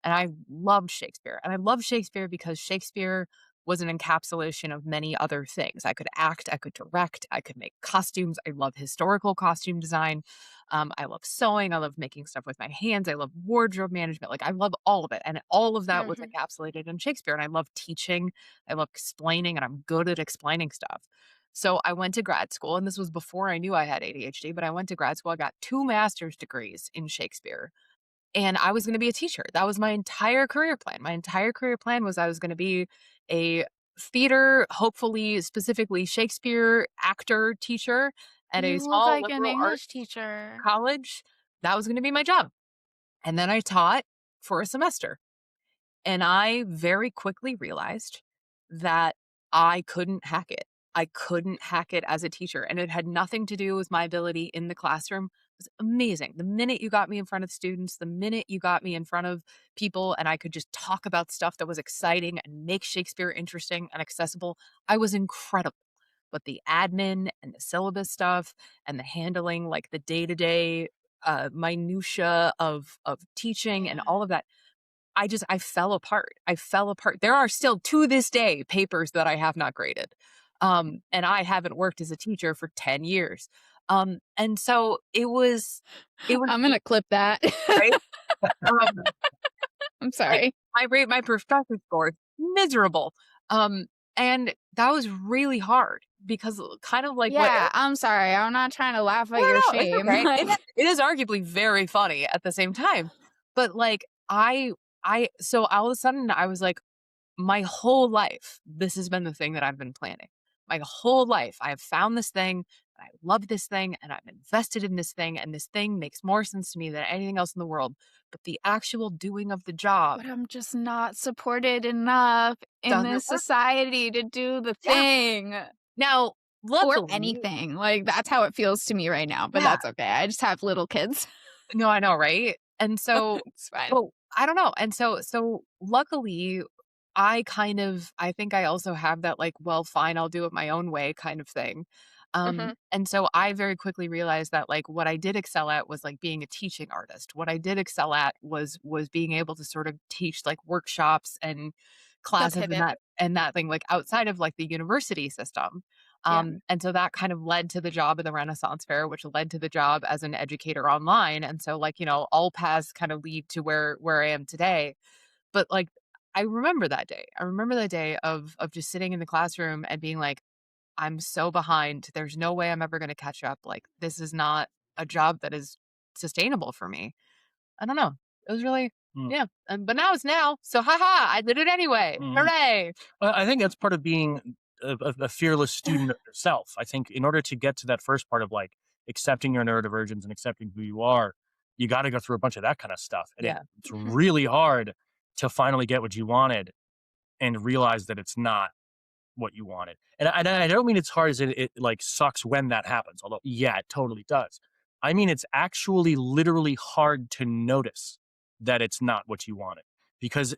Speaker 5: And I loved Shakespeare. And I loved Shakespeare because Shakespeare was an encapsulation of many other things. I could act, I could direct, I could make costumes. I love historical costume design. I love sewing. I love making stuff with my hands. I love wardrobe management. Like, I love all of it. And all of that was
Speaker 2: Mhm.
Speaker 5: encapsulated in Shakespeare. And I love teaching. I love explaining, and I'm good at explaining stuff. So I went to grad school, and this was before I knew I had ADHD, but I went to grad school. I got 2 master's degrees in Shakespeare, and I was going to be a teacher. That was my entire career plan. My entire career plan was I was going to be a theater, hopefully specifically Shakespeare actor teacher at a
Speaker 1: You look
Speaker 5: small
Speaker 1: like an
Speaker 5: liberal arts
Speaker 1: English teacher.
Speaker 5: college. That was going to be my job. And then I taught for a semester. And I very quickly realized that I couldn't hack it. I couldn't hack it as a teacher. And it had nothing to do with my ability in the classroom. It was amazing. The minute you got me in front of students, the minute you got me in front of people, and I could just talk about stuff that was exciting and make Shakespeare interesting and accessible, I was incredible. But the admin and the syllabus stuff and the handling, like the day-to-day minutia of teaching and all of that, I fell apart. I fell apart. There are still, to this day, papers that I have not graded. And I haven't worked as a teacher for 10 years. And so it was
Speaker 1: I'm gonna clip that.
Speaker 5: right. Um,
Speaker 1: I'm
Speaker 5: like,
Speaker 1: sorry.
Speaker 5: my professor score miserable. And that was really hard because kind of like what
Speaker 1: Yeah, I'm sorry. I'm not trying to laugh at
Speaker 5: no,
Speaker 1: your
Speaker 5: no, it's
Speaker 1: shame.
Speaker 5: okay.
Speaker 1: Like,
Speaker 5: It is arguably very funny at the same time. But like so all of a sudden I was like, my whole life, this has been the thing that I've been planning. My whole life, I have found this thing, and I love this thing, and I'm invested in this thing, and this thing makes more sense to me than anything else in the world. But the actual doing of the job
Speaker 1: but I'm just not supported enough in
Speaker 5: doesn't
Speaker 1: this
Speaker 5: work.
Speaker 1: society to do the
Speaker 5: Yeah.
Speaker 1: thing
Speaker 5: Now,
Speaker 1: or
Speaker 5: luckily,
Speaker 1: anything. Like, that's how it feels to me right now, but
Speaker 5: yeah,
Speaker 1: that's okay. I just have little kids.
Speaker 5: no, I know, right? And so,
Speaker 1: It's fine.
Speaker 5: well, I don't know. And so luckily, I think I also have that like, well, fine, I'll do it my own way kind of thing.
Speaker 2: Mhm.
Speaker 5: And so I very quickly realized that like what I did excel at was like being a teaching artist. What I did excel at was being able to sort of teach like workshops and
Speaker 1: The
Speaker 5: classes
Speaker 1: pivot.
Speaker 5: and that thing like outside of like the university system.
Speaker 1: Yeah.
Speaker 5: And so that kind of led to the job at the Renaissance Fair, which led to the job as an educator online. And so like, all paths kind of lead to where I am today. But like I remember that day. I remember that day of just sitting in the classroom and being like, I'm so behind. There's no way I'm ever going to catch up. Like, this is not a job that is sustainable for me. I don't know. It was really,
Speaker 4: Mm.
Speaker 5: yeah. But now it's now. So, haha, I did it anyway.
Speaker 4: Mhm.
Speaker 5: Hooray.
Speaker 4: I think that's part of being a fearless student of yourself. I think in order to get to that first part of like accepting your neurodivergence and accepting who you are, you got to go through a bunch of that kind of stuff. And
Speaker 5: Yeah.
Speaker 4: it's really hard to finally get what you wanted and realize that it's not what you wanted. And I don't mean it's hard as it like sucks when that happens, although yeah, it totally does. I mean, it's actually literally hard to notice that it's not what you wanted because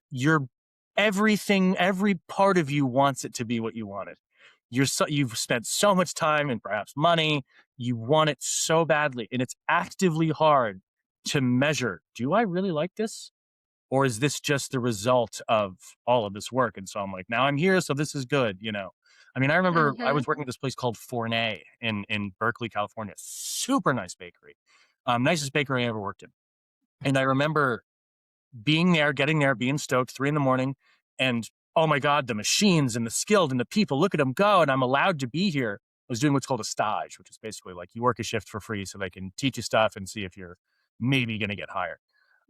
Speaker 4: every part of you wants it to be what you wanted. You've spent so much time and perhaps money. You want it so badly, and it's actively hard to measure. Do I really like this? Or is this just the result of all of this work? And so I'm like, now I'm here, so this is good, I mean, I remember I was working at this place called Fournay in Berkeley, California. Super nice bakery. Nicest bakery I ever worked in. And I remember being there, getting there, being stoked, 3 a.m, and oh my God, the machines and the skilled and the people, look at them go. And I'm allowed to be here. I was doing what's called a stage, which is basically like you work a shift for free so they can teach you stuff and see if you're maybe going to get hired.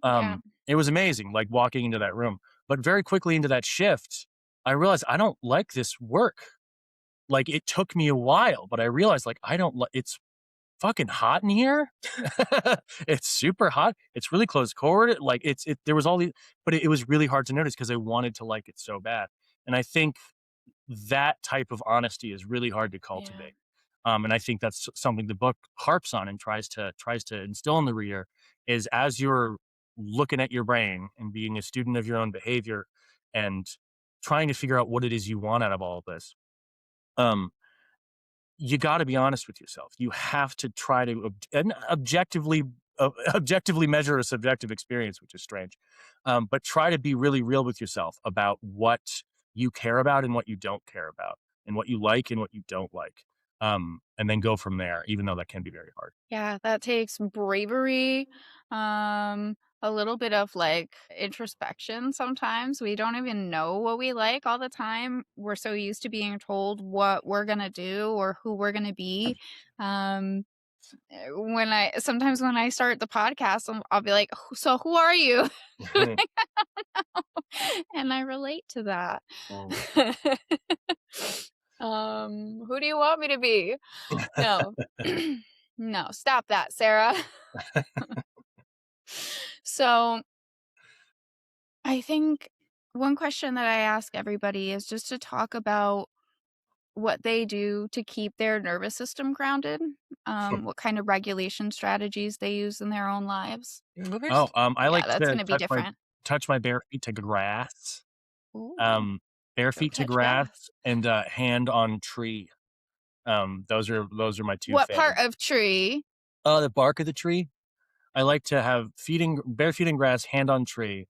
Speaker 1: Yeah.
Speaker 4: It was amazing, like walking into that room. But very quickly into that shift, I realized I don't like this work. Like it took me a while, but I realized like I don't like it's fucking hot in here. It's super hot. It's really close cord. Like there was all these, but it was really hard to notice because I wanted to like it so bad. And I think that type of honesty is really hard to cultivate. And I think that's something the book harps on and tries to instill in the reader is as you're looking at your brain and being a student of your own behavior and trying to figure out what it is you want out of all of this, you got to be honest with yourself. You have to try to objectively measure a subjective experience, which is strange. But try to be really real with yourself about what you care about and what you don't care about, and what you like and what you don't like. And then go from there, even though that can be very hard.
Speaker 1: Yeah, that takes bravery, a little bit of like introspection sometimes. We don't even know what we like all the time. We're so used to being told what we're gonna do or who we're gonna be. Um, sometimes when I start the podcast, I'll be like, "So who are you?" And I relate to that. Who do you want me to be? No. No, stop that, Sarah. So I think one question that I ask everybody is just to talk about what they do to keep their nervous system grounded, what kind of regulation strategies they use in their own lives.
Speaker 4: Oh, I
Speaker 1: Yeah,
Speaker 4: like
Speaker 1: that's
Speaker 4: to
Speaker 1: gonna be different.
Speaker 4: touch my bare feet to grass.
Speaker 1: Ooh,
Speaker 4: Bare
Speaker 1: go
Speaker 4: feet to
Speaker 1: touch
Speaker 4: grass
Speaker 1: grass.
Speaker 4: and hand on tree. Those are my two
Speaker 1: What part
Speaker 4: faves.
Speaker 1: of tree?
Speaker 4: The bark of the tree. I like to have bare feet in grass, hand on tree,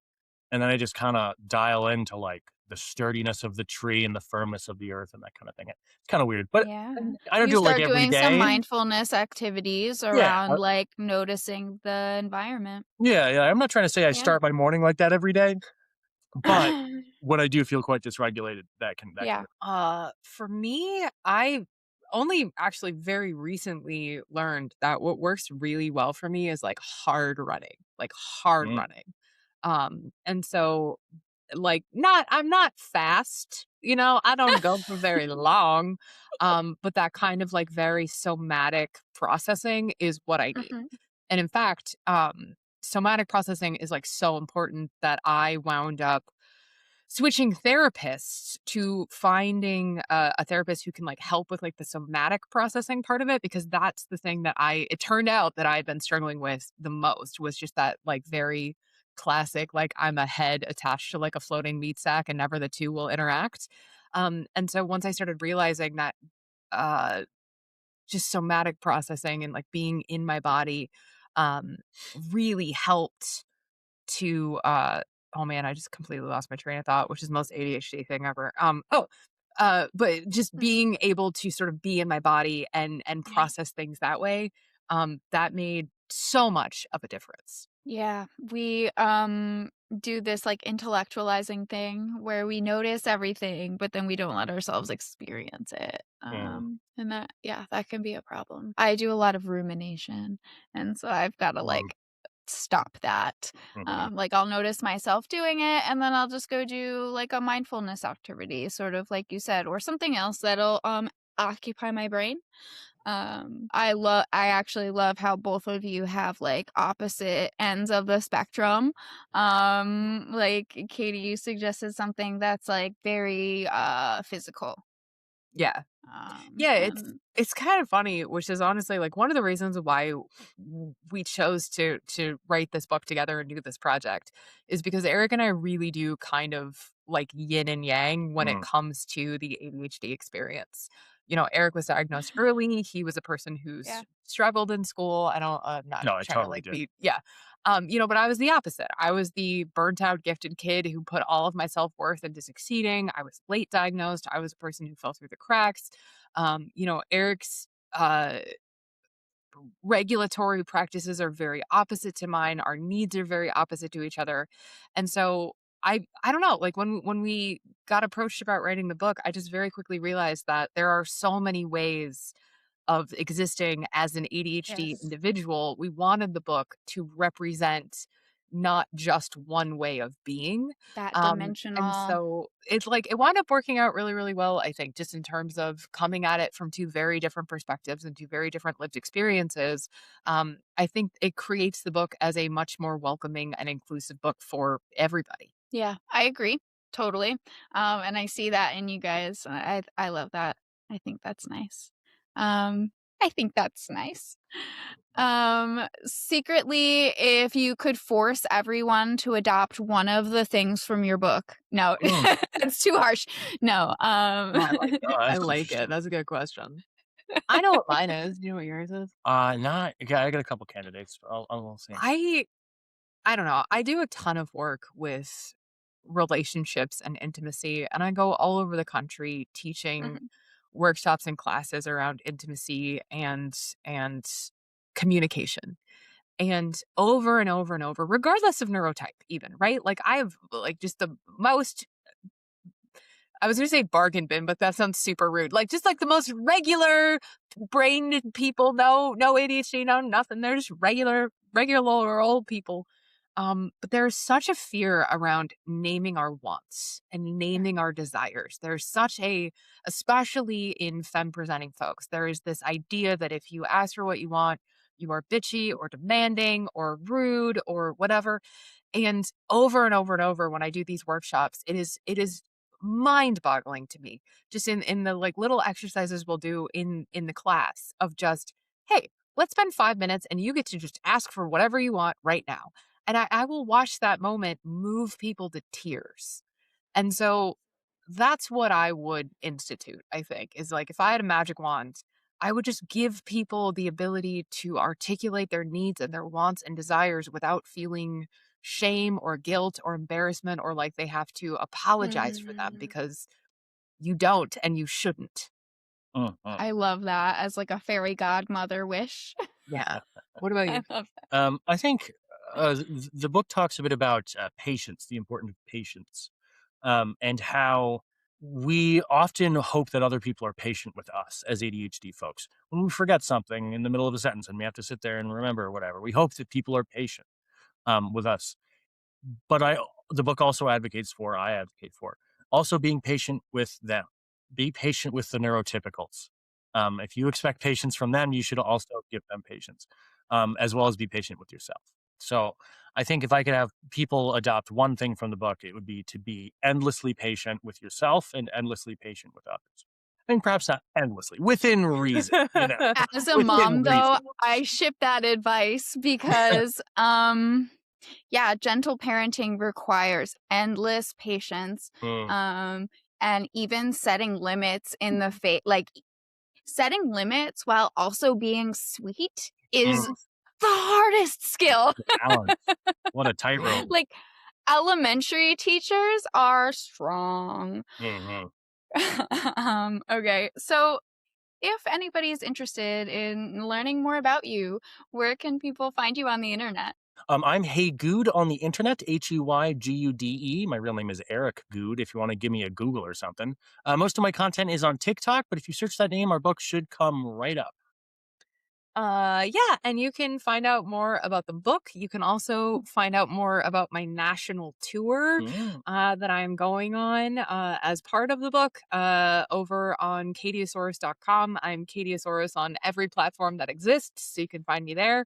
Speaker 4: and then I just kind of dial into like the sturdiness of the tree and the firmness of the earth and that kind of thing. It's kind of weird, but
Speaker 1: Yeah.
Speaker 4: I don't
Speaker 1: You
Speaker 4: do it like
Speaker 1: start
Speaker 4: every
Speaker 1: doing some
Speaker 4: day.
Speaker 1: mindfulness activities
Speaker 4: Yeah,
Speaker 1: around, like, noticing the environment.
Speaker 4: yeah. I'm not trying to say I
Speaker 1: Yeah.
Speaker 4: start my morning like that every day, but when I do feel quite dysregulated, that
Speaker 1: Yeah.
Speaker 4: can.
Speaker 5: For me, I only actually very recently learned that what works really well for me is like hard running, like hard
Speaker 4: Mm,
Speaker 5: running. And so like not I'm not fast, I don't go for very long. But that kind of like very somatic processing is what I need.
Speaker 1: Mhm.
Speaker 5: And in fact, somatic processing is like so important that I wound up switching therapists to finding a therapist who can like help with like the somatic processing part of it, because that's the thing that it turned out that I've been struggling with the most, was just that like very classic, like I'm a head attached to like a floating meat sack and never the two will interact. And so once I started realizing that uh just somatic processing and like being in my body um really helped to oh man, I just completely lost my train of thought, which is the most ADHD thing ever. But just
Speaker 1: Mm.
Speaker 5: being able to sort of be in my body and
Speaker 1: Yeah.
Speaker 5: process things that way, that made so much of a difference.
Speaker 1: Yeah. We, do this, like, intellectualizing thing where we notice everything, but then we don't let ourselves experience it.
Speaker 4: mm,
Speaker 1: And that yeah, that can be a problem. I do a lot of rumination, and so I've gotta,
Speaker 4: mm,
Speaker 1: like, stop that.
Speaker 4: mhm,
Speaker 1: Like, I'll notice myself doing it, and then I'll just go do, like, a mindfulness activity, sort of like you said, or something else that'll, occupy my brain. I actually love how both of you have, like, opposite ends of the spectrum. Like, Katie, you suggested something that's, like, very, physical.
Speaker 5: Yeah. Yeah,
Speaker 1: And
Speaker 5: it's kind of funny, which is honestly like one of the reasons why we chose to write this book together and do this project is because Eric and I really do kind of like yin and yang when it
Speaker 4: mm.
Speaker 5: comes to the ADHD experience. Eric was diagnosed early. He was a person who's
Speaker 1: yeah.
Speaker 5: struggled in school. I'm not
Speaker 4: No, I
Speaker 5: trying to
Speaker 4: totally
Speaker 5: like
Speaker 4: did.
Speaker 5: be, yeah. But I was the opposite. I was the burnt out gifted kid who put all of my self-worth into succeeding. I was late diagnosed. I was a person who fell through the cracks. Eric's regulatory practices are very opposite to mine. Our needs are very opposite to each other. And so I don't know, like when we got approached about writing the book, I just very quickly realized that there are so many ways of existing as an ADHD
Speaker 1: Yes.
Speaker 5: individual. We wanted the book to represent not just one way of being.
Speaker 1: That
Speaker 5: And
Speaker 1: dimensional.
Speaker 5: so it's like it wound up working out really, really well, I think, just in terms of coming at it from two very different perspectives and two very different lived experiences. I think it creates the book as a much more welcoming and inclusive book for everybody.
Speaker 1: Yeah, I agree. Totally. And I see that in you guys. I love that. I think that's nice. Um I think that's nice. Secretly, if you could force everyone to adopt one of the things from your book. No, it's too harsh. No.
Speaker 5: I like it.
Speaker 4: Oh,
Speaker 5: I
Speaker 4: that's
Speaker 5: like
Speaker 4: interesting.
Speaker 5: it. That's a good question. I know what mine is. Do you know what yours is?
Speaker 4: Not. Yeah, I got a couple candidates. I'll see.
Speaker 5: I don't know. I do a ton of work with relationships and intimacy, and I go all over the country teaching
Speaker 1: Mhm.
Speaker 5: workshops and classes around intimacy and communication. And over and over and over, regardless of neurotype, even, right? Like I have like just the most, I was gonna say bargain bin, but that sounds super rude. Like just like the most regular brain people, no ADHD, no nothing. They're just regular old people. But there's such a fear around naming our wants and naming our desires. There's such a, especially in femme presenting folks, there is this idea that if you ask for what you want, you are bitchy or demanding or rude or whatever. And over and over, when I do these workshops, it is mind-boggling to me. Just in the like little exercises we'll do in the class of just, hey, let's spend 5 minutes and you get to just ask for whatever you want right now. And I will watch that moment move people to tears. And so that's what I would institute, I think, is like if I had a magic wand, I would just give people the ability to articulate their needs and their wants and desires without feeling shame or guilt or embarrassment or like they have to apologize for them
Speaker 1: Mm.
Speaker 5: because you don't and you shouldn't.
Speaker 4: Mhm.
Speaker 1: I love that as like a fairy godmother wish.
Speaker 5: Yeah. What about
Speaker 1: I
Speaker 5: you?
Speaker 1: love that.
Speaker 4: I think the book talks a bit about patience, the importance of patience, and how we often hope that other people are patient with us as ADHD folks. When we forget something in the middle of a sentence and we have to sit there and remember whatever, we hope that people are patient with us. But the book also I advocate for also being patient with them. Be patient with the neurotypicals. If you expect patience from them, you should also give them patience, as well as be patient with yourself. So I think if I could have people adopt one thing from the book, it would be to be endlessly patient with yourself and endlessly patient with others. I mean, perhaps not endlessly, within reason,
Speaker 1: As a
Speaker 4: within
Speaker 1: mom, though,
Speaker 4: reason.
Speaker 1: I ship that advice because, yeah, gentle parenting requires endless patience,
Speaker 4: Mm,
Speaker 1: um, and even setting limits in the like setting limits while also being sweet is
Speaker 4: mm,
Speaker 1: the hardest skill.
Speaker 4: balance. What a tightrope.
Speaker 1: Like elementary teachers are strong.
Speaker 4: Mhm.
Speaker 1: Okay, so if anybody's interested in learning more about you, where can people find you on the internet?
Speaker 4: I'm Hey Gude on the internet, HeyGude. My real name is Eric Gude if you want to give me a Google or something. Most of my content is on TikTok, but if you search that name, our book should come right up.
Speaker 5: Yeah, and you can find out more about the book. You can also find out more about my national tour
Speaker 4: Mm.
Speaker 5: that I'm going on as part of the book over on cateosaurus.com. I'm Cateosaurus on every platform that exists, so you can find me there.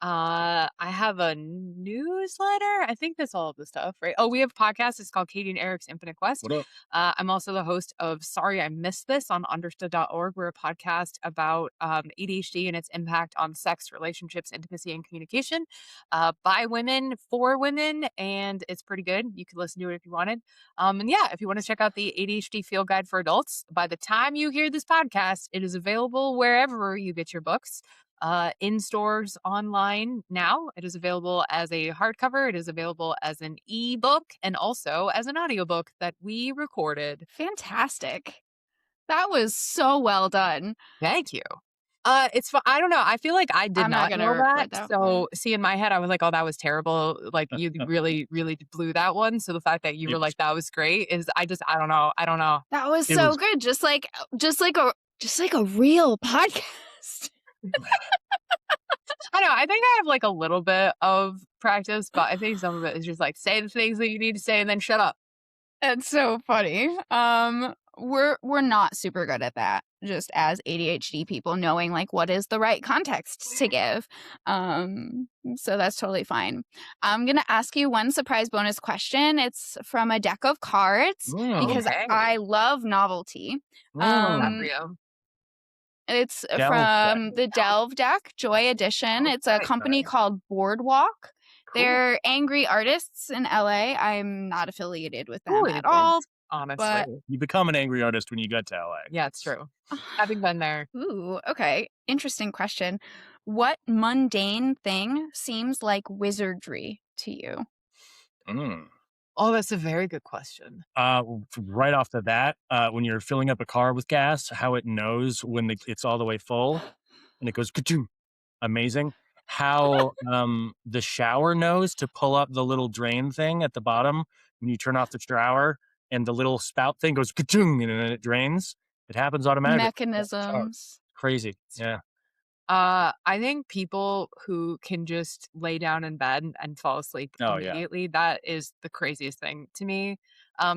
Speaker 5: I have a newsletter. I think that's all of the stuff, right? Oh, we have a podcast. It's called Cate and Eric's Infinite Quest.
Speaker 4: What up?
Speaker 5: I'm also the host of Sorry I Missed This on understood.org. We're a podcast about ADHD and its impact on sex, relationships, intimacy, and communication by women, for women. And it's pretty good. You could listen to it if you wanted. And yeah, if you want to check out the ADHD Field Guide for Adults, by the time you hear this podcast, it is available wherever you get your books. In stores online now. It is available as a hardcover. It is available as an ebook and also as an audiobook that we recorded.
Speaker 1: Fantastic. That was so well done.
Speaker 5: Thank you. It's fun. I don't know. I feel like I did
Speaker 1: I'm not
Speaker 5: not
Speaker 1: gonna
Speaker 5: know that.
Speaker 1: record that one.
Speaker 5: So see, in my head, I was like, oh, that was terrible. Like you really, really blew that one. So the fact that you
Speaker 4: It
Speaker 5: were
Speaker 4: was,
Speaker 5: like, that was great is I don't know. I don't know.
Speaker 1: That was
Speaker 4: it
Speaker 1: so
Speaker 4: was,
Speaker 1: good. Just like a real podcast.
Speaker 5: I know. I think I have like a little bit of practice, but I think some of it is just like say the things that you need to say and then shut up.
Speaker 1: That's so funny. We're not super good at that, just as ADHD people, knowing like what is the right context to give. So that's totally fine. I'm gonna ask you one surprise bonus question. It's from a deck of cards because
Speaker 5: Okay.
Speaker 1: I love novelty.
Speaker 5: Love that for
Speaker 1: Um,
Speaker 5: you.
Speaker 1: It's
Speaker 4: Delve
Speaker 1: from the Delve deck, Joy Edition. It's a company called Boardwalk.
Speaker 5: Cool.
Speaker 1: They're angry artists in LA. I'm not affiliated with them
Speaker 5: Cool
Speaker 1: at
Speaker 5: agent,
Speaker 1: all.
Speaker 5: honestly.
Speaker 1: But
Speaker 4: You become an angry artist when you get to LA.
Speaker 5: Yeah, it's true. Having been there.
Speaker 1: ooh, okay. Interesting question. What mundane thing seems like wizardry to you?
Speaker 4: Mm.
Speaker 5: Oh, that's a very good question.
Speaker 4: Right off the bat, when you're filling up a car with gas, how it knows when it's all the way full and it goes ka-choom. Amazing. How the shower knows to pull up the little drain thing at the bottom when you turn off the shower and the little spout thing goes ka-choom and then it drains. It happens automatically.
Speaker 1: Mechanisms.
Speaker 4: Crazy. Yeah.
Speaker 5: I think people who can just lay down in bed and fall asleep
Speaker 4: Oh, yeah.
Speaker 5: immediately, that is the craziest thing to me.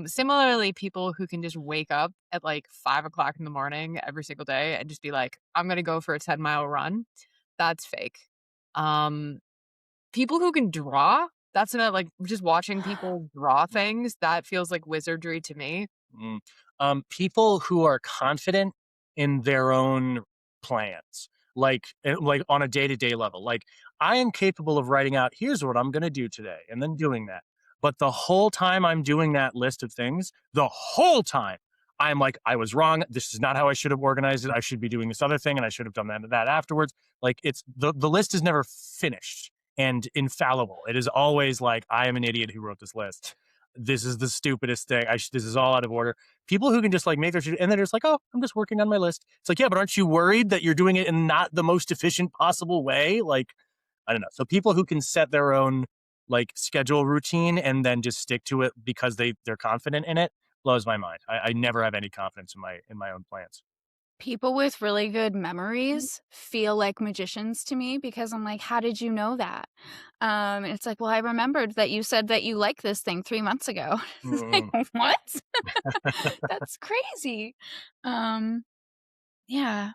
Speaker 5: Similarly, people who can just wake up at like 5 o'clock in the morning every single day and just be like, I'm gonna go for a 10-mile run. That's fake. People who can draw, that's another, like, just watching people draw things, that feels like wizardry to me.
Speaker 4: People who are confident in their own plans, like on a day-to-day level. Like, I am capable of writing out, here's what I'm going to do today, and then doing that. But the whole time I'm doing that list of things, the whole time I'm like, I was wrong. This is not how I should have organized it. I should be doing this other thing, and I should have done that afterwards. Like, it's the list is never finished and infallible. It is always like, I am an idiot who wrote this list. This is the stupidest thing. This is all out of order. People who can just like make their shit and then they're just like, oh, I'm just working on my list. It's like, yeah, but aren't you worried that you're doing it in not the most efficient possible way? Like, I don't know. So people who can set their own like schedule routine and then just stick to it because they're confident in it blows my mind. I never have any confidence in my own plans.
Speaker 1: People with really good memories feel like magicians to me because I'm like, how did you know that? And it's like, well, I remembered that you said that you like this thing 3 months ago. It's like, what? That's crazy. Yeah.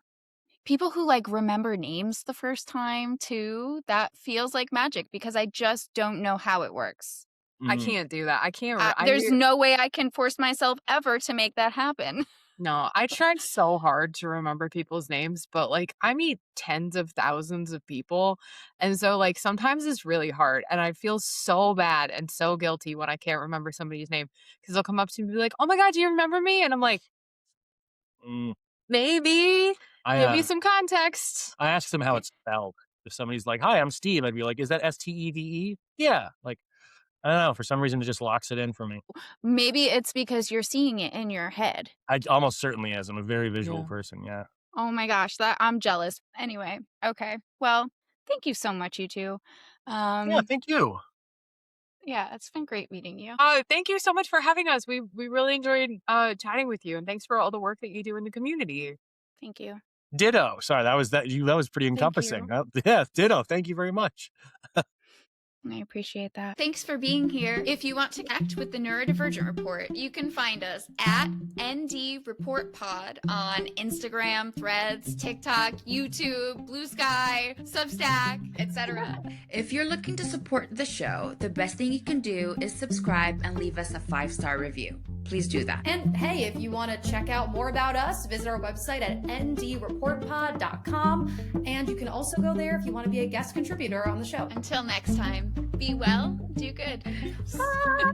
Speaker 1: People who like remember names the first time too, that feels like magic because I just don't know how it works.
Speaker 5: I can't do that. I can't.
Speaker 1: There's no way I can force myself ever to make that happen.
Speaker 5: No, I tried so hard to remember people's names, but like I meet tens of thousands of people. And so like sometimes it's really hard. And I feel so bad and so guilty when I can't remember somebody's name because they'll come up to me and be like, oh my God, do you remember me? And I'm like, maybe. Give me some context.
Speaker 4: I ask them how it's spelled. If somebody's like, hi, I'm Steve, I'd be like, is that Steve? Yeah. Like, I don't know. For some reason, it just locks it in for me.
Speaker 1: Maybe it's because you're seeing it in your head.
Speaker 4: I almost certainly is. I'm a very visual person. Yeah.
Speaker 1: Oh my gosh, I'm jealous. Anyway, okay. Well, thank you so much, you two.
Speaker 4: Yeah, thank you.
Speaker 1: Yeah, it's been great meeting you.
Speaker 5: Thank you so much for having us. We really enjoyed chatting with you, and thanks for all the work that you do in the community.
Speaker 1: Thank you.
Speaker 4: Ditto. Sorry, that was pretty encompassing. Yeah, ditto. Thank you very much.
Speaker 1: I appreciate that. Thanks for being here. If you want to connect with the Neurodivergent Report, you can find us at ND Report Pod on Instagram, Threads, TikTok, YouTube, Blue Sky, Substack, etc.
Speaker 3: If you're looking to support the show, the best thing you can do is subscribe and leave us a 5-star review. Please do that.
Speaker 2: And hey, if you want to check out more about us, visit our website at ndreportpod.com. And you can also go there if you want to be a guest contributor on the show.
Speaker 1: Until next time, be well, do good.
Speaker 2: Bye.